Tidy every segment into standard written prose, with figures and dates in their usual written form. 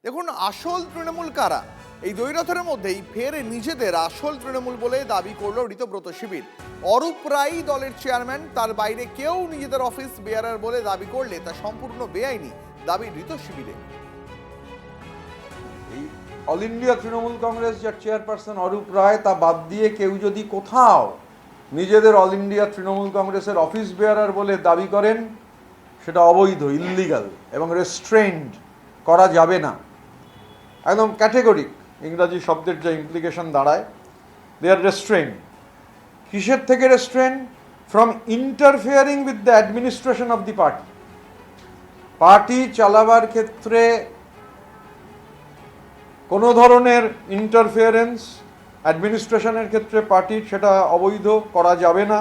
দেখুন, আসল তৃণমূল কারা? এই দ্বৈরথের মধ্যেই ফের নিজেদের আসল তৃণমূল বলে দাবি করল ঋতব্রত শিবির। অরূপ রাই দলের চেয়ারম্যান, তার বাইরে কেউ নিজেদের অফিস বেয়ারার বলে দাবি করলে তা সম্পূর্ণ বেআইনি দাবি ঋত শিবিরে। এই অল ইন্ডিয়া তৃণমূল কংগ্রেস যার চেয়ারপারসন অরূপ রায়, তা বাদ দিয়ে কেউ যদি কোথাও নিজেদের অল ইন্ডিয়া তৃণমূল কংগ্রেসের অফিস বেয়ারার বলে দাবি করেন, সেটা অবৈধ, ইললিগাল এবং রেস্ট্রেইনড করা যাবে না। একদম ক্যাটেগরিক ইংরাজি শব্দের যে ইমপ্লিকেশন দাঁড়ায়, দে আর রেস্ট্রেইন। কিসের থেকে restrain? From interfering with the administration of the party. Party চালাবার ক্ষেত্রে কোনো ধরনের ইন্টারফেয়ারেন্স অ্যাডমিনিস্ট্রেশনের ক্ষেত্রে পার্টির, সেটা অবৈধ, করা যাবে না।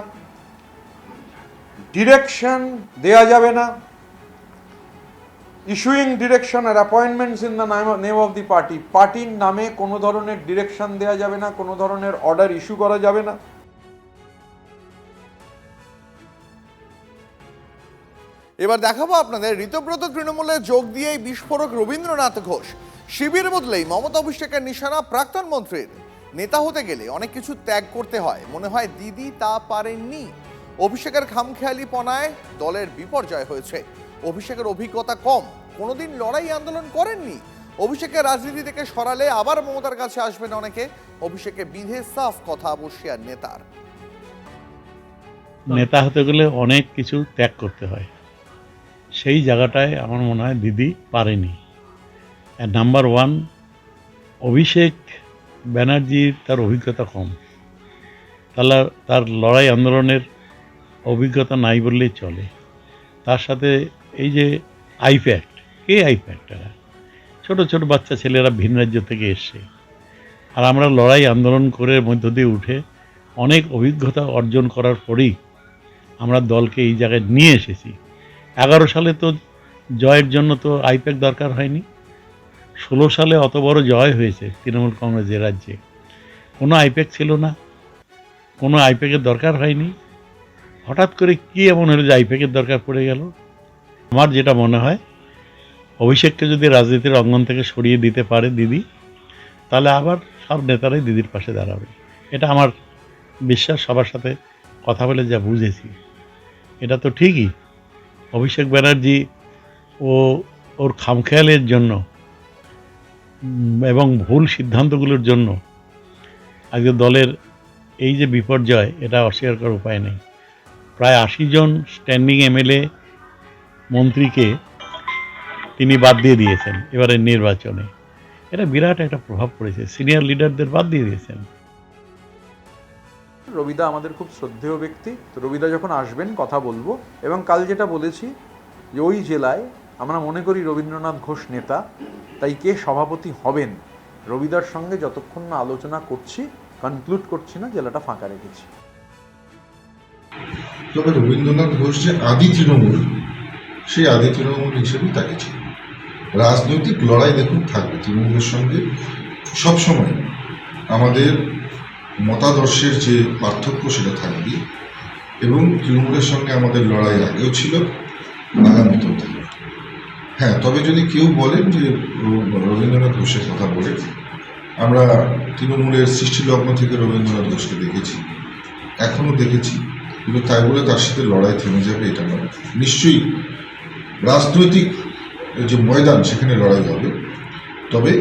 ডিরেকশন দেয়া যাবে না। Issuing direction or appointments in the name of the party, পার্টির নামে কোনো ধরনের ডিরেকশন দেওয়া যাবে না, কোনো ধরনের অর্ডার ইস্যু করা যাবে না। এবার দেখাবো আপনাদের ঋতব্রত তৃণমূলে যোগ দিয়েই বিস্ফোরক রবীন্দ্রনাথ ঘোষ। শিবির বদলেই মমতা অভিষেকের নিশানা প্রাক্তন মন্ত্রীর। নেতা হতে গেলে অনেক কিছু ত্যাগ করতে হয়, মনে হয় দিদি তা পারেননি। অভিষেকের খামখেয়ালিপনায় দলের বিপর্যয় হয়েছে। অভিষেকের অভিজ্ঞতা কম, কোনোদিন লড়াই আন্দোলন করেননি। অভিষেকের রাজনীতি থেকে সরালে আবার মমতার কাছে আসবেন অনেকে। অভিষেকে বিধে সাফ কথা বসিয়ার নেতার। নেতা হতে গেলে অনেক কিছু ত্যাগ করতে হয়, সেই জায়গাটায় আমার মনে হয় দিদি পারেনি। নাম্বার ওয়ান, অভিষেক ব্যানার্জির তার অভিজ্ঞতা কম, তাহলে তার লড়াই আন্দোলনের অভিজ্ঞতা নাই বললেই চলে। তার সাথে এই যে আইপ্যাক্ট, কে আইপ্যাক্টরা? ছোট ছোট বাচ্চা ছেলেরা ভিন রাজ্য থেকে এসছে, আর আমরা লড়াই আন্দোলন করে মধ্য দিয়ে উঠে অনেক অভিজ্ঞতা অর্জন করার পরেই আমরা দলকে এই জায়গায় নিয়ে এসেছি। 11 সালে তো জয়ের জন্য তো আইপ্যাক দরকার হয়নি। 16 সালে অত বড় জয় হয়েছে তৃণমূল কংগ্রেসের রাজ্যে, কোনো আইপ্যাক ছিল না, কোনো আইপ্যাকের দরকার হয়নি। হঠাৎ করে কি এমন হলো যে আইপ্যাকের দরকার পড়ে গেল? আমার যেটা মনে হয়, অভিষেককে যদি রাজনীতির অঙ্গন থেকে সরিয়ে দিতে পারে দিদি, তাহলে আবার সব নেতারাই দিদির পাশে দাঁড়াবে। এটা আমার বিশ্বাস। সবার সাথে কথা বলে যা বুঝেছি, এটা তো ঠিকই। অভিষেক ব্যানার্জি ওর খামখেয়ালের জন্য এবং ভুল সিদ্ধান্তগুলোর জন্য আজকে দলের এই যে বিপর্যয়, এটা অস্বীকার করার উপায় নেই। প্রায় 80 জন স্ট্যান্ডিং এমএলএ মন্ত্রীকে তিনি বাদ দিয়ে দিয়েছেন এবারের নির্বাচনে। এটা বিরাট একটা প্রভাব পড়েছে, সিনিয়র লিডারদের বাদ দিয়ে দিয়েছেন। রবিদা আমাদের খুব শ্রদ্ধেয় ব্যক্তি, তো রবিদা যখন আসবেন কথা বলবো। এবং কাল যেটা বলেছি যে ওই জেলায় আমরা মনে করি রবীন্দ্রনাথ ঘোষ নেতা, তাই কে সভাপতি হবেন রবিদার সঙ্গে যতক্ষণ না আলোচনা করছি, কনক্লুড করছি না, জেলাটা ফাঁকা রেখেছি। তবে রবীন্দ্রনাথ ঘোষ যে আদি তৃণমূল, সেই আদি তৃণমূল হিসেবেই তাকে ছিল। রাজনৈতিক লড়াই দেখুন থাকবে তৃণমূলের সঙ্গে সবসময়। আমাদের মতাদর্শের যে পার্থক্য সেটা থাকবে, এবং তৃণমূলের সঙ্গে আমাদের লড়াই আগেও ছিল, আগামীতেও থাকবে। হ্যাঁ, তবে যদি কেউ বলেন যে রবীন্দ্রনাথ ঘোষের কথা বলে, আমরা তৃণমূলের সৃষ্টিলগ্ন থেকে রবীন্দ্রনাথ ঘোষকে দেখেছি, এখনও দেখেছি, কিন্তু তাই বলে তার সাথে লড়াই থেমে যাবে এটা নয়। নিশ্চয়ই রাজনৈতিক যে ময়দান, সেখানে লড়াই হবে। তবে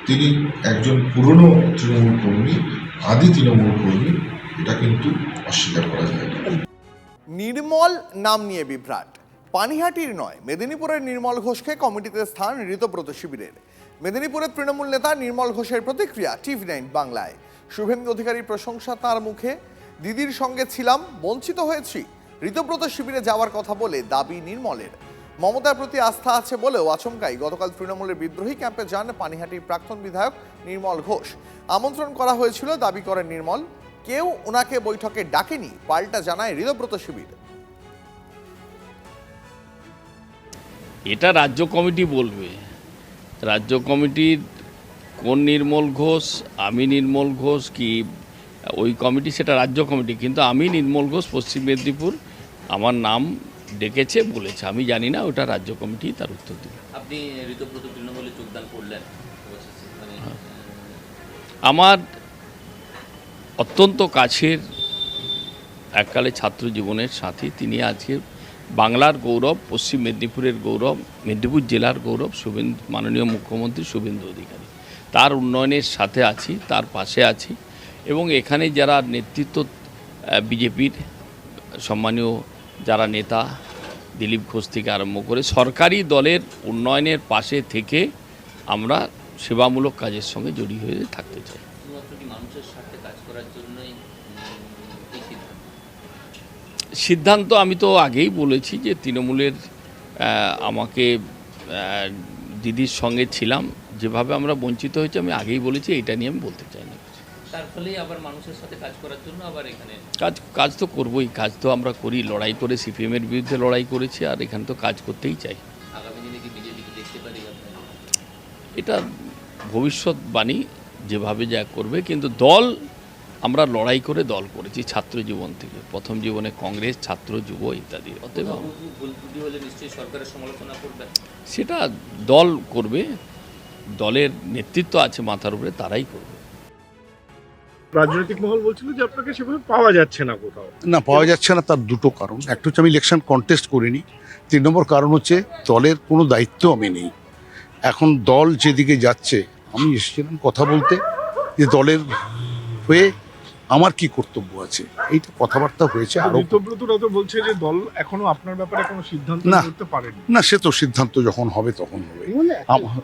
তিনি একজন পুরনো তৃণমূল কর্মী, আদি তৃণমূল কর্মী, এটা কিন্তু অস্বীকার করা যায় না। নির্মল নাম নিয়ে বিভ্রাট। পানিহাটির নয়, মেদিনীপুরের নির্মল ঘোষকে কমিটিতে স্থান ঋতব্রত শিবিরের। মেদিনীপুরের তৃণমূল নেতা নির্মল ঘোষের প্রতিক্রিয়া TV9 বাংলায়। শুভেন্দু অধিকারীর প্রশংসা তার মুখে। দিদির সঙ্গে ছিলাম, বঞ্চিত হয়েছি। ঋতব্রত শিবিরে যাওয়ার কথা বলে দাবি নির্মলের। মমতার প্রতি আস্থা আছে বলেও আচমকাই গতকাল তৃণমূলের বিদ্রোহী ক্যাম্পে যান পানিহাটির প্রাক্তন বিধায়ক নির্মল ঘোষ। আমন্ত্রণ করা হয়েছিল দাবি করেন নির্মল, কেউ ওনাকে বৈঠকে ডাকেনি, পাল্টা জানায় ঋতব্রত শিবির। এটা রাজ্য কমিটি বলবে। রাজ্য কমিটির কোন নির্মল ঘোষ, আমি নির্মল ঘোষ কি ওই কমিটি, সেটা রাজ্য কমিটি। কিন্তু আমি নির্মল ঘোষ, পশ্চিম মেদিনীপুর, আমার নাম ডেকেছে বলেছে, আমি জানি না, ওটা রাজ্য কমিটি তার উত্তর দেবে। আপনি ঋতব্রত তৃণমূলে যোগদান করলেন মানে আমার অত্যন্ত কাছের এককালে ছাত্র জীবনের সাথী, তিনি আজকে বাংলার গৌরব, পশ্চিম মেদিনীপুরের গৌরব, মেদিনীপুর জেলার গৌরব মাননীয় মুখ্যমন্ত্রী শুভেন্দু অধিকারী। তার উন্নয়নের সাথে আছি, তার পাশে আছি এবং এখানে যারা নেতৃত্ব বিজেপির সম্মানীয় যারা নেতা দিলীপ ঘোষ থেকে আরম্ভ করে সরকারি দলের উন্নয়নের পাশে থেকে আমরা সেবামূলক কাজের সঙ্গে জড়িয়ে হয়ে থাকতে চাই। শুধুমাত্র কি মানুষের স্বার্থে কাজ করার জন্যই এই সিদ্ধান্ত? সিদ্ধান্ত আমি তো আগেই বলেছি যে তৃণমূলের আমাকে দিদির সঙ্গে ছিলাম, যেভাবে আমরা বঞ্চিত হয়েছি আমি আগেই বলেছি, এটা নিয়ে আমি বলতে চাই না। তার ফলেই আবার মানুষের সাথে কাজ করার জন্য আবার এখানে কাজ তো করবই, কাজ তো আমরা করি, লড়াই করে সিপিএমের বিরুদ্ধে লড়াই করেছি, আর এখানে তো কাজ করতেই চাই। আগামী দিনে কি বিজেপিকে দেখতে পারি আপনার? এটা ভবিষ্যৎবাণী যেভাবে যা করবে, কিন্তু দল আমরা লড়াই করে দল করেছি ছাত্র জীবন থেকে, প্রথম জীবনে কংগ্রেস, ছাত্র, যুব ইত্যাদি। অতএব ভুল ত্রুটি হলে নিশ্চয়ই সরকারের সমালোচনা করবেন। সেটা দল করবে, দলের নেতৃত্ব আছে মাথার উপরে, তারাই করবে। রাজনৈতিক মহল বলছিল যে আপনাকে সেভাবে পাওয়া যাচ্ছে না কোথাও। না, পাওয়া যাচ্ছে না তার দুটো কারণ। একটা হচ্ছে আমি ইলেকশন কন্টেস্ট করিনি, 3 নম্বর কারণ হচ্ছে দলের কোনো দায়িত্ব আমি নেই। এখন দল যেদিকে যাচ্ছে, আমি এসেছিলাম কথা বলতে যে দলের হয়ে আমার কি কর্তব্য আছে, এইটা কথাবার্তা হয়েছে। আরো ঋতব্রতরা তো বলছে যে দল এখনো আপনার ব্যাপারে কোনো সিদ্ধান্ত না। করতে পারেনি। না, সে তো সিদ্ধান্ত যখন হবে তখন হবে।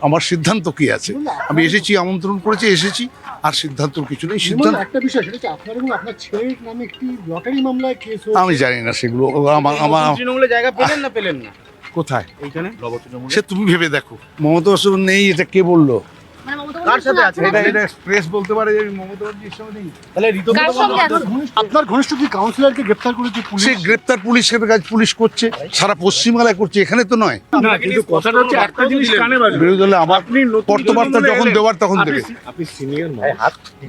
আমার সিদ্ধান্ত কি আছে? আমি এসেছি, আমন্ত্রণ করেছি, এসেছি, আর সিদ্ধান্তর কিছু নেই। সিদ্ধান্ত একটা বিষয়, সেটা হচ্ছে আপনার এবং আপনার ছেলের নামে একটি লটারি মামলায় কেস হয়েছে। আমি জানি না সেগুলো। আমার তৃণমূলে জায়গা পেলেন না পেলেন না কোথায় এইখানে সে তুমি ভেবে দেখো। মমতা বসু নেই, এটা কে বললো? কার সাথে আছে? এটা প্রেস বলতে পারে যে মমতা ব্যানার্জির সঙ্গে নেই। তাহলে আপনার ঘনিষ্ঠ কি কাউন্সিলরকে গ্রেফতার করেছে পুলিশ? সে গ্রেপ্তার পুলিশের কাজ পুলিশ করছে, সারা পশ্চিমবাংলায় করছে, এখানে তো নয়। না, কিন্তু কথাটা হচ্ছে একটা জিনিস কানে বাজবে। বিরোধী দলে আমার আপনি নতুন কর্তবার্তা তৃণমূলে যখন এলেন। দেওয়ার তখন দেবে। আপনি সিনিয়র মানুষ,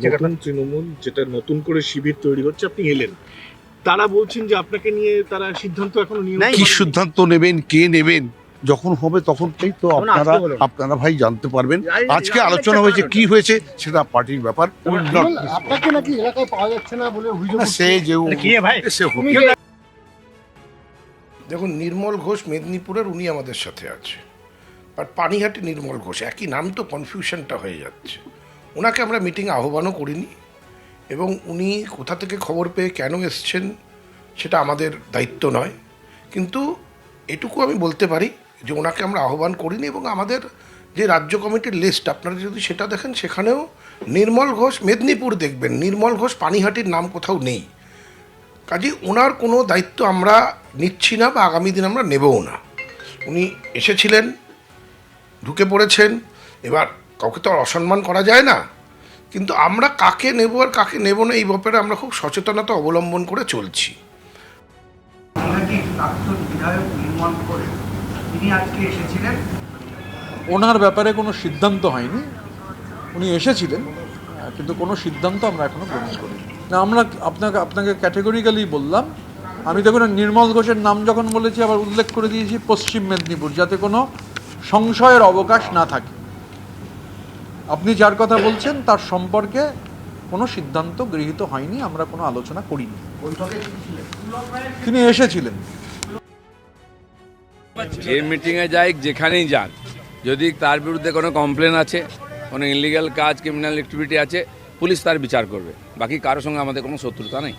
নতুন তৃণমূল যেটা নতুন করে শিবির তৈরি হচ্ছে, আপনি এলেন। তারা বলছেন যে আপনাকে নিয়ে তারা সিদ্ধান্ত এখনো নিয়ে কি সিদ্ধান্ত নেবেন, কে নেবেন, যখন হবে তখনই তো আপনারা ভাই জানতে পারবেন। আজকে আলোচনা হয়েছে, কি হয়েছে সেটা পার্টির ব্যাপার। আপনাকে নাকি এলাকায় পাওয়া যাচ্ছে না বলে অভিযোগ সে যে সে হোক। দেখুন, নির্মল ঘোষ মেদিনীপুরের, উনি আমাদের সাথে আছে, আর পানিহাটি নির্মল ঘোষ একই নাম, তো কনফিউশনটা হয়ে যাচ্ছে। ওনাকে আমরা মিটিংয়ে আহ্বানও করিনি, এবং উনি কোথা থেকে খবর পেয়ে কেন এসছেন সেটা আমাদের দায়িত্ব নয়। কিন্তু এটুকু আমি বলতে পারি যে ওনাকে আমরা আহ্বান করিনি, এবং আমাদের যে রাজ্য কমিটির লিস্ট আপনারা যদি সেটা দেখেন, সেখানেও নির্মল ঘোষ মেদিনীপুর দেখবেন, নির্মল ঘোষ পানিহাটির নাম কোথাও নেই। কাজে ওনার কোনো দায়িত্ব আমরা নিচ্ছি না, বা আগামী দিন আমরা নেবও না। উনি এসেছিলেন, ঢুকে পড়েছেন, এবার কাউকে তো আর অসম্মান করা যায় না, কিন্তু আমরা কাকে নেব আর কাকে নেব না এই ব্যাপারে আমরা খুব সচেতনতা অবলম্বন করে চলছি। ওনার ব্যাপারে কোনো সিদ্ধান্ত হয়নি, উনি এসেছিলেন, কিন্তু কোনো সিদ্ধান্ত আমরা এখনো গ্রহণ করিনি। না, আমরা আপনাকে ক্যাটেগরিক্যালি বললাম। আমি দেখুন, নির্মল ঘোষের নাম যখন বলেছি, আবার উল্লেখ করে দিয়েছি পশ্চিম মেদিনীপুর, যাতে কোনো সংশয়ের অবকাশ না থাকে। আপনি যার কথা বলছেন তার সম্পর্কে কোনো সিদ্ধান্ত গৃহীত হয়নি, আমরা কোনো আলোচনা করিনি। তিনি এসেছিলেন। যে মিটিংয়ে যাই, যেখানেই যান, যদি তার বিরুদ্ধে কোনো কমপ্লেন আছে, কোনো ইলিগাল কাজ, ক্রিমিনাল অ্যাক্টিভিটি আছে, পুলিশ তার বিচার করবে। বাকি কারোর সঙ্গে আমাদের কোনো শত্রুতা নেই।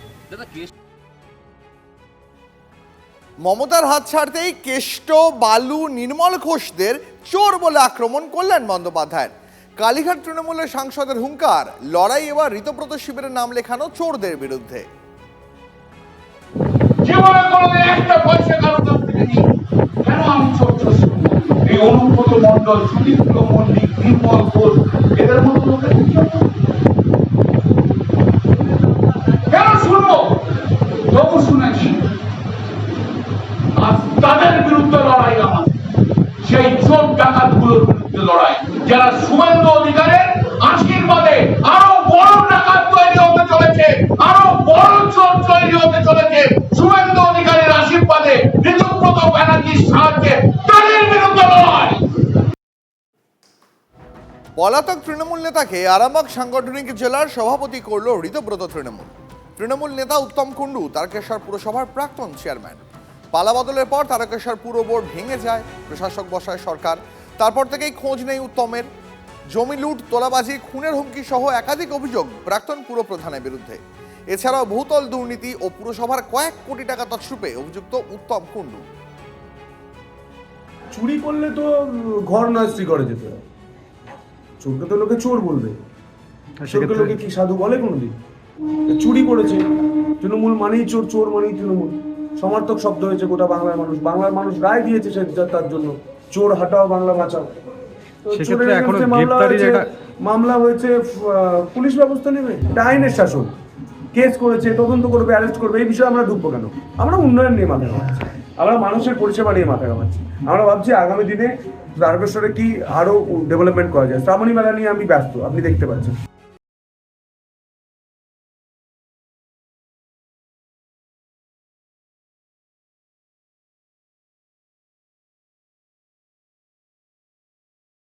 মমতার হাত ছাড়তেই কেষ্ট, বালু, নির্মল ঘোষদের চোর বলে আক্রমণ করলেন বন্দ্যোপাধ্যায়। কালীঘাট তৃণমূলের সাংসদের হুঙ্কার, লড়াই এবার ঋতব্রত শিবিরের নাম লেখানো চোরদের বিরুদ্ধে। জীবনে কোনোদিন একটা পয়সা কারো কাছ থেকে নিই, কেন আমি চোর শুনবো? এই অনুব্রত মণ্ডল, সুদীপ্ত মল্লিক, নির্মল ঘোষ, এদের মতো লোকের কেন শুনবো? তবু শুনেছি। আর তাদের বিরুদ্ধে লড়াই আমার, সেই চোর ডাকাত গুলোর বিরুদ্ধে লড়াই, যারা শুভেন্দু অধিকারের আশীর্বাদে আরো বড় ডাকাত তৈরি হতে চলেছে, আরো বড় চোর তৈরি হতে চলেছে। শুভেন্দু অধিকারের আশীর্বাদে, ঋতব্রত ব্যানার্জির সাহায্যে তাদের বিরুদ্ধে লড়াই। পলাতক তৃণমূল নেতাকে আরামবাগ সাংগঠনিক জেলার সভাপতি করল ঋতব্রত তৃণমূল। তৃণমূল নেতা উত্তম কুণ্ডু তারকেশ্বর পুরসভার প্রাক্তন চেয়ারম্যান। পালা বদলের পর তারকেশ্বর পুর বোর্ড ভেঙে যায়, প্রশাসক বসায় সরকার। তারপর থেকেই খোঁজ নেই উত্তমের। জমি লুট, তোলাবাজি, খুনের হুমকি সহ একাধিক অভিযোগ প্রাক্তন পুর প্রধানের বিরুদ্ধে। এছাড়াও বহুতল দুর্নীতি ও পুরসভার কয়েক কোটি টাকা তছরূপে অভিযুক্ত উত্তম কুণ্ডু। চুরি করলে তো ঘর নয় স্ত্রী করে যেতে হয়, চোরকে তো লোকে চোর বলবে, চোরকে লোকে কি সাধু বলে কোনোদিন? চুরি করেছে, তৃণমূল মানেই চোর, চোর মানেই তৃণমূল, সমার্থক শব্দ হয়েছে গোটা বাংলার মানুষ রায় দিয়েছে সে তার জন্য, চোর হাটাও বাংলা বাঁচাও। মামলা হয়েছে, পুলিশ ব্যবস্থা নেবে, এটা আইনের শাসন, কেস করেছে, তদন্ত করবে, অ্যারেস্ট করবে, এই বিষয়ে আমরা ঢুকবো কেন? আমরা উন্নয়ন নিয়ে মাথা ঘামাচ্ছি, আমরা মানুষের পরিষেবা নিয়ে মাথা ঘামাচ্ছি। আমরা ভাবছি আগামী দিনে তারকেশ্বরে কি আরো ডেভেলপমেন্ট করা যায়। শ্রাবণী মেলা নিয়ে আমি ব্যস্ত, আপনি দেখতে পাচ্ছেন।